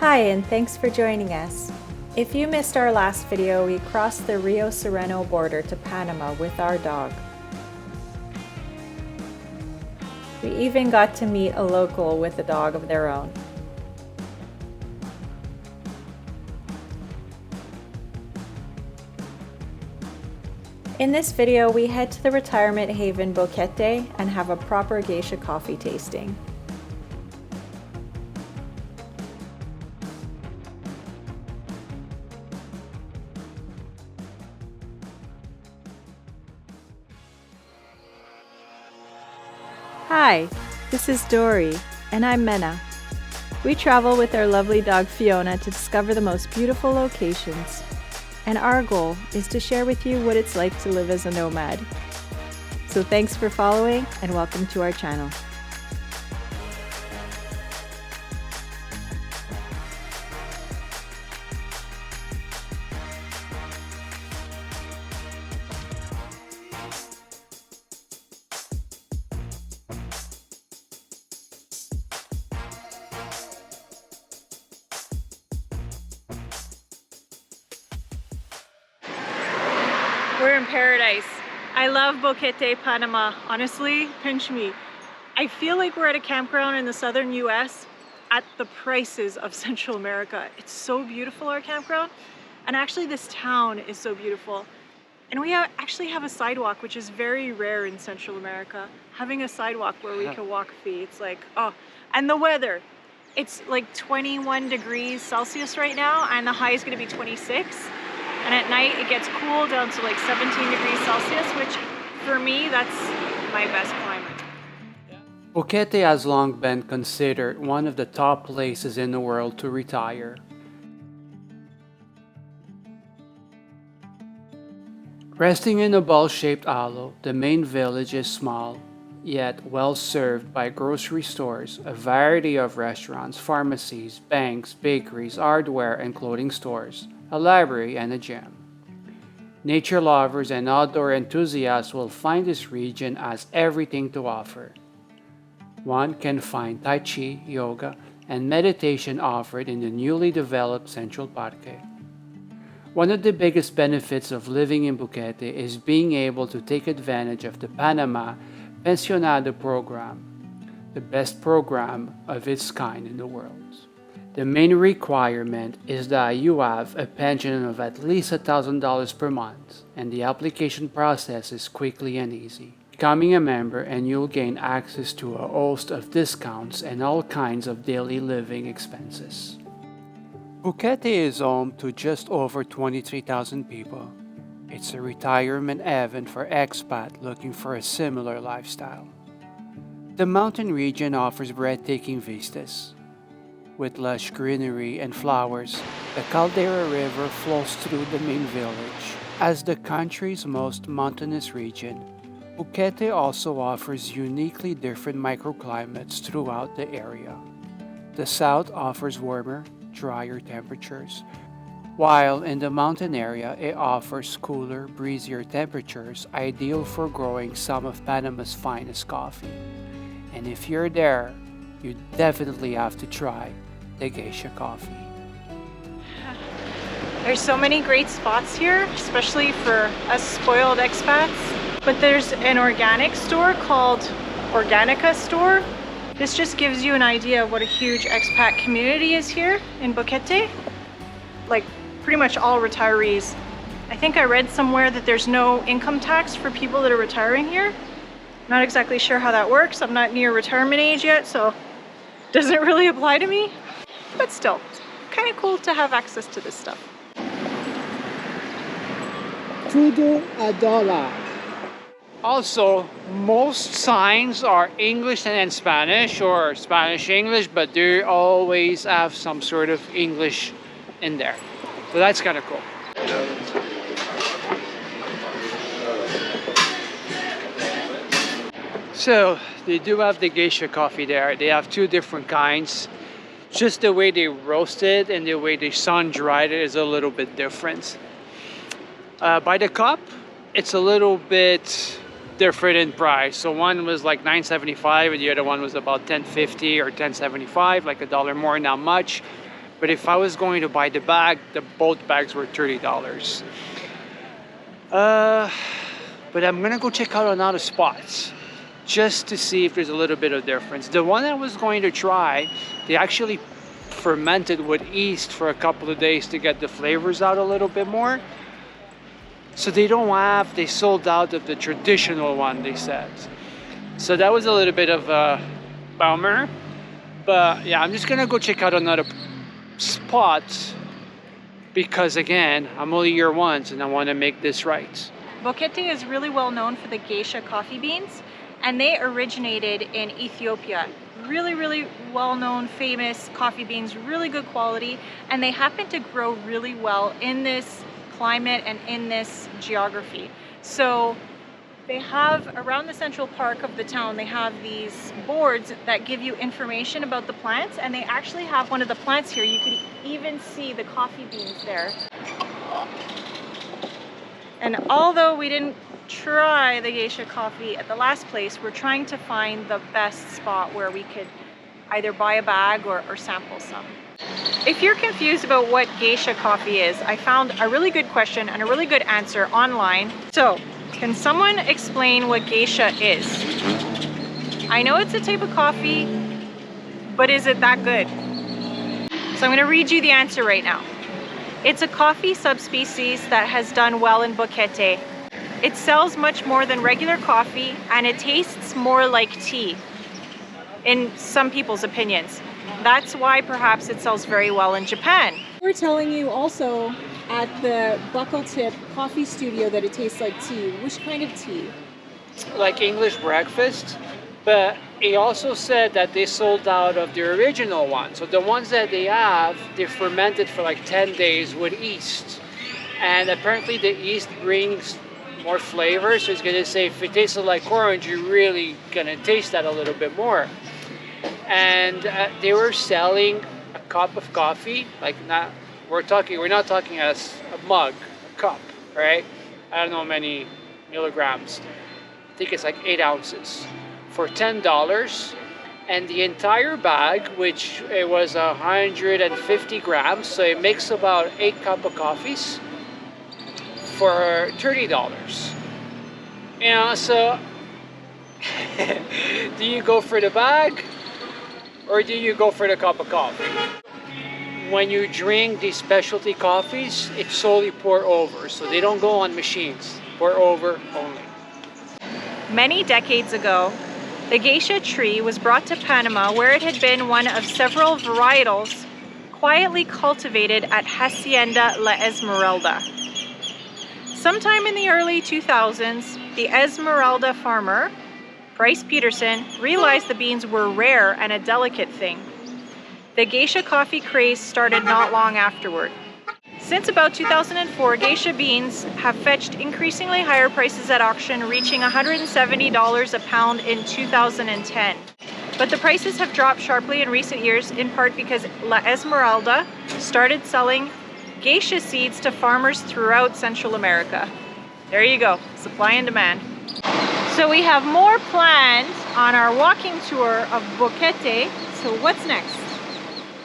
Hi, and thanks for joining us. If you missed our last video, we crossed the Rio Sereno border to Panama with our dog. We even got to meet a local with a dog of their own. In this video, we head to the retirement haven Boquete and have a proper geisha coffee tasting. Hi, this is Dory, and I'm Mena. We travel with our lovely dog Fiona to discover the most beautiful locations, and our goal is to share with you what it's like to live as a nomad. So thanks for following, and welcome to our channel. We're in paradise. I love Boquete, Panama. Honestly, pinch me. I feel like we're at a campground in the southern US at the prices of Central America. It's so beautiful, our campground. And actually this town is so beautiful. And we actually have a sidewalk, which is very rare in Central America. Having a sidewalk where we can walk free, it's like, oh. And the weather, it's like 21 degrees Celsius right now, and the high is gonna be 26. And at night it gets cool down to like 17 degrees Celsius, which for me, that's my best climate. Boquete has long been considered one of the top places in the world to retire. Resting in a ball-shaped hollow, the main village is small, yet well served by grocery stores, a variety of restaurants, pharmacies, banks, bakeries, hardware and clothing stores, a library, and a gym. Nature lovers and outdoor enthusiasts will find this region has everything to offer. One can find Tai Chi, yoga, and meditation offered in the newly developed Central Parque. One of the biggest benefits of living in Boquete is being able to take advantage of the Panama Pensionado program, the best program of its kind in the world. The main requirement is that you have a pension of at least $1,000 per month, and the application process is quickly and easy. Becoming a member and you'll gain access to a host of discounts and all kinds of daily living expenses. Boquete is home to just over 23,000 people. It's a retirement haven for expat looking for a similar lifestyle. The mountain region offers breathtaking vistas. With lush greenery and flowers, the Caldera River flows through the main village. As the country's most mountainous region, Boquete also offers uniquely different microclimates throughout the area. The south offers warmer, drier temperatures, while in the mountain area it offers cooler, breezier temperatures ideal for growing some of Panama's finest coffee. And if you're there, you definitely have to try the Geisha coffee. There's so many great spots here, especially for us spoiled expats. But there's an organic store called Organica Store. This just gives you an idea of what a huge expat community is here in Boquete. Like pretty much all retirees. I think I read somewhere that there's no income tax for people that are retiring here. Not exactly sure how that works. I'm not near retirement age yet, so it doesn't really apply to me. But still, it's kind of cool to have access to this stuff. Tudo a dollar. Also, most signs are English and in Spanish or Spanish-English, but they always have some sort of English in there. So that's kind of cool. So they do have the Geisha coffee there. They have two different kinds. Just the way they roast it and the way they sun-dried it is a little bit different. By the cup, it's a little bit different in price. So one was like $9.75 and the other one was about $10.50 or $10.75, like $1 more, not much. But if I was going to buy the bag, both bags were $30. But I'm gonna go check out another spots just to see if there's a little bit of difference. The one I was going to try, they actually fermented with yeast for a couple of days to get the flavors out a little bit more. So they sold out of the traditional one, they said. So that was a little bit of a bummer. But yeah, I'm just gonna go check out another spot because again, I'm only here once and I wanna make this right. Boquete is really well known for the Geisha coffee beans, and they originated in Ethiopia. Really well known, famous coffee beans, really good quality, and they happen to grow really well in this climate and in this geography. So they have, around the central park of the town, they have these boards that give you information about the plants, and they actually have one of the plants here. You can even see the coffee beans there. And although we didn't try the Geisha coffee at the last place, we're trying to find the best spot where we could either buy a bag or sample some. If you're confused about what Geisha coffee is, I found a really good question and a really good answer online. So, can someone explain what Geisha is? I know it's a type of coffee, but is it that good? So I'm going to read you the answer right now. It's a coffee subspecies that has done well in Boquete. It sells much more than regular coffee, and it tastes more like tea, in some people's opinions. That's why perhaps it sells very well in Japan. We're telling you also at the Boquete coffee studio that it tastes like tea. Which kind of tea? Like English breakfast, but he also said that they sold out of the original one. So the ones that they have, they fermented for like 10 days with yeast. And apparently the yeast brings more flavor. So it's gonna say if it tasted like orange, you're really gonna taste that a little bit more. And they were selling a cup of coffee, like we're not talking as a mug, a cup, right? I don't know how many milligrams. I think it's like 8 ounces for $10, and the entire bag, which it was 150 grams, so it makes about 8 cups of coffees for $30. You know, so do you go for the bag or do you go for the cup of coffee? When you drink these specialty coffees, it's solely pour over, so they don't go on machines. Pour over only. Many decades ago, the Geisha tree was brought to Panama, where it had been one of several varietals quietly cultivated at Hacienda La Esmeralda. Sometime in the early 2000s, the Esmeralda farmer, Bryce Peterson, realized the beans were rare and a delicate thing. The Geisha coffee craze started not long afterward. Since about 2004, Geisha beans have fetched increasingly higher prices at auction, reaching $170 a pound in 2010. But the prices have dropped sharply in recent years, in part because La Esmeralda started selling Geisha seeds to farmers throughout Central America. There you go, supply and demand. So we have more planned on our walking tour of Boquete. So what's next?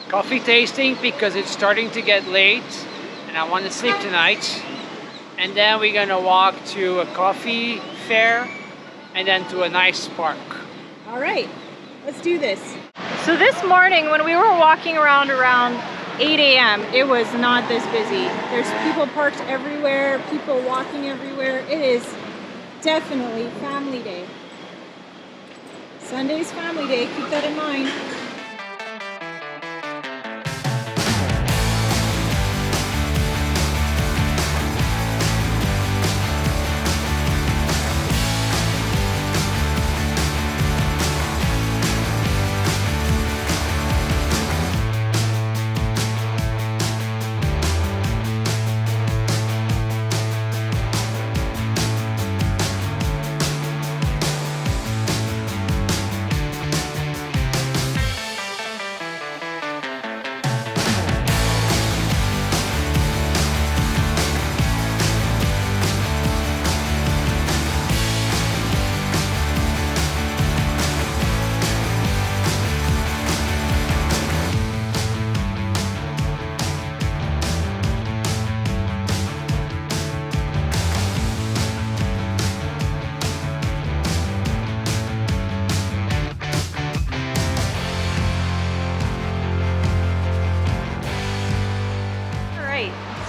Coffee tasting because it's starting to get late and I want to sleep tonight. And then we're gonna walk to a coffee fair and then to a nice park. All right, let's do this. So this morning when we were walking around 8 a.m., it was not this busy. There's people parked everywhere, people walking everywhere. It is definitely family day. Sunday's family day, keep that in mind.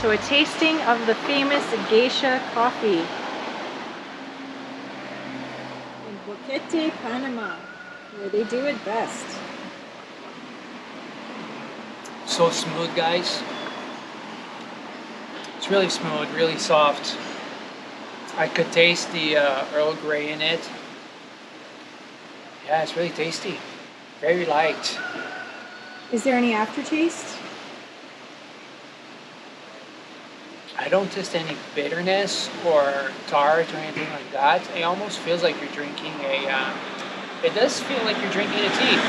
So a tasting of the famous Geisha coffee In Boquete, Panama, where they do it best. So smooth, guys. It's really smooth, really soft. I could taste the Earl Grey in it. Yeah, it's really tasty. Very light. Is there any aftertaste? I don't taste any bitterness or tart or anything like that. It almost feels like you're drinking it does feel like you're drinking a tea.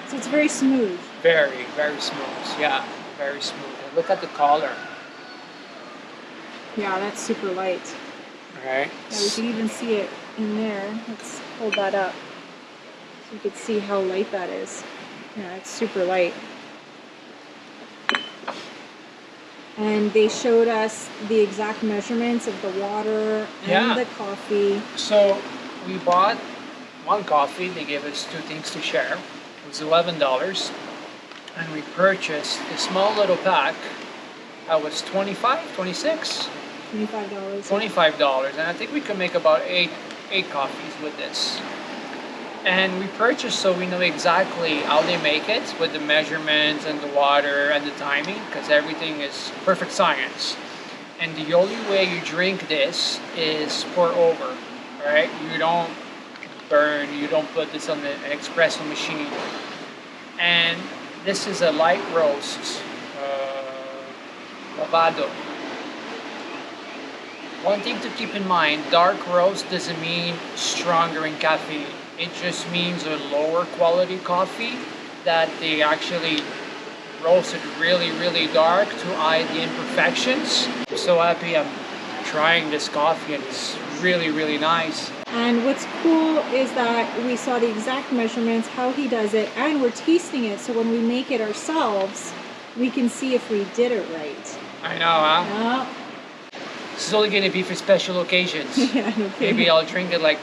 So it's very smooth. Very, very smooth. Yeah, very smooth. And look at the color. Yeah, that's super light. Right? Yeah, we can even see it in there. Let's hold that up so you can see how light that is. Yeah, it's super light. And they showed us the exact measurements of the water and Yeah. the coffee. So we bought one coffee. They gave us two things to share. It was $11. And we purchased a small little pack. That was $25, $26? $25. $25, and I think we can make about eight coffees with this. And we purchased so we know exactly how they make it with the measurements and the water and the timing, because everything is perfect science. And the only way you drink this is pour over, right? You don't burn, you don't put this on an espresso machine. And this is a light roast, lavado. One thing to keep in mind, dark roast doesn't mean stronger in caffeine. It just means a lower quality coffee that they actually roasted really, really dark to hide the imperfections. I'm so happy I'm trying this coffee, and it's really, really nice. And what's cool is that we saw the exact measurements, how he does it, and we're tasting it. So when we make it ourselves, we can see if we did it right. I know, huh? Yeah. This is only going to be for special occasions. Yeah, no kidding. Maybe I'll drink it like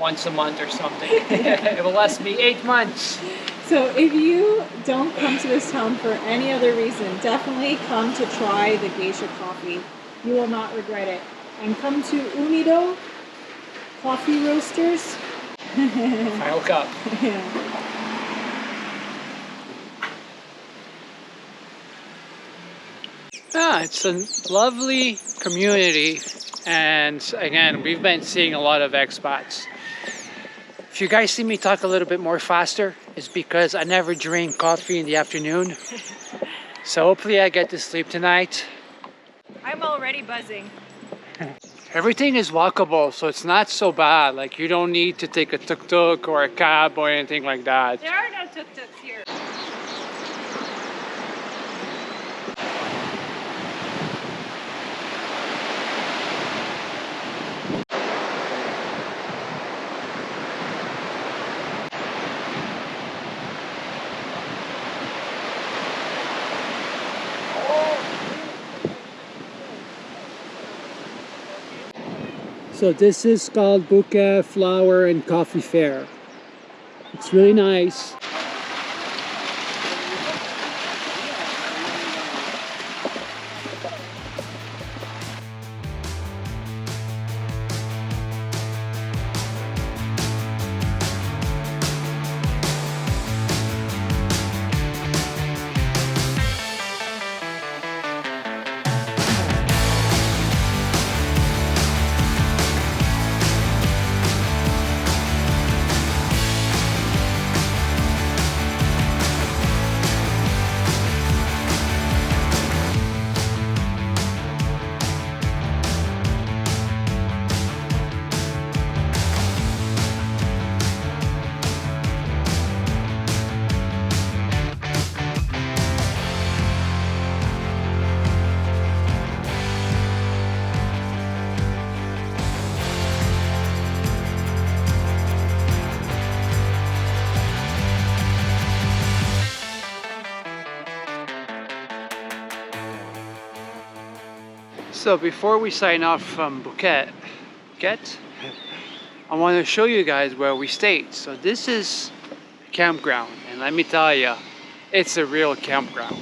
once a month or something. It will last me 8 months. So if you don't come to this town for any other reason, definitely come to try the Geisha coffee. You will not regret it. And come to Unido Coffee Roasters. Final cup. Yeah. Yeah, it's a lovely community, and again, we've been seeing a lot of expats. If you guys see me talk a little bit more faster, it's because I never drink coffee in the afternoon. So hopefully I get to sleep tonight. I'm already buzzing. Everything is walkable, so it's not so bad. Like, you don't need to take a tuk-tuk or a cab or anything like that. There are no tuk-tuks here. So this is called Boquete Flower and Coffee Fair. It's really nice. So before we sign off from Boquete, I want to show you guys where we stayed. So this is Campground, and let me tell you, it's a real campground.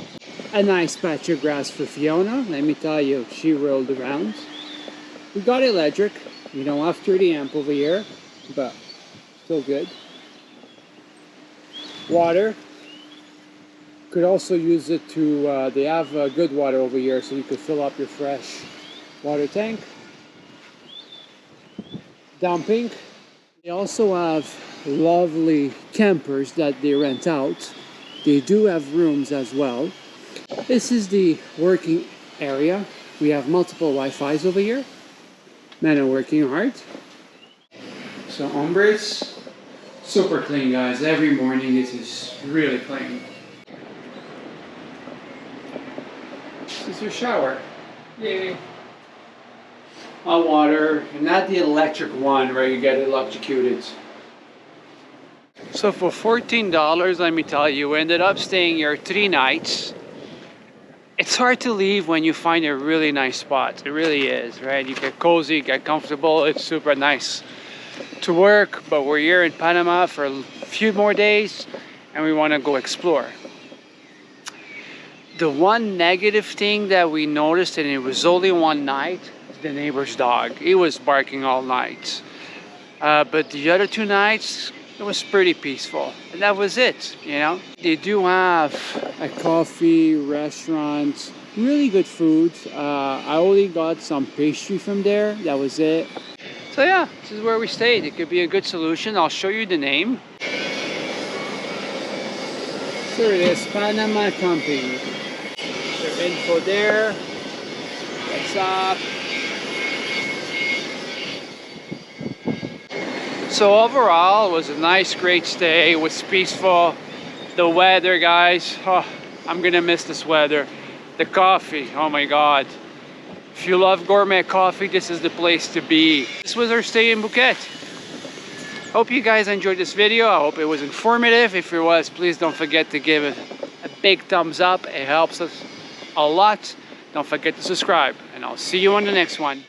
A nice patch of grass for Fiona. Let me tell you, she rolled around. We got electric. We don't have 30 amp over here, but still good. Water. Could also use it to, they have good water over here, so you could fill up your fresh water tank. Dumping. They also have lovely campers that they rent out. They do have rooms as well. This is the working area. We have multiple Wi-Fi's over here. Men are working hard. So hombres, super clean guys. Every morning it is really clean. This is your shower. Yay. Hot water, and not the electric one where you get electrocuted. So for $14, let me tell you, we ended up staying here 3 nights. It's hard to leave when you find a really nice spot. It really is, right? You get cozy, get comfortable. It's super nice to work, but we're here in Panama for a few more days and we want to go explore. The one negative thing that we noticed, and it was only one night, is the neighbor's dog. He was barking all night. But the other 2 nights, it was pretty peaceful. And that was it, you know? They do have a coffee restaurant, really good food. I only got some pastry from there, that was it. So yeah, this is where we stayed. It could be a good solution. I'll show you the name. So it is Panama Camping. Their info there. What's up? So overall, it was a nice, great stay. It was peaceful. The weather, guys, oh, I'm gonna miss this weather. The coffee, oh my God. If you love gourmet coffee, this is the place to be. This was our stay in Boquete. Hope you guys enjoyed this video. I hope it was informative. If it was, please don't forget to give it a big thumbs up. It helps us a lot. Don't forget to subscribe, and I'll see you on the next one.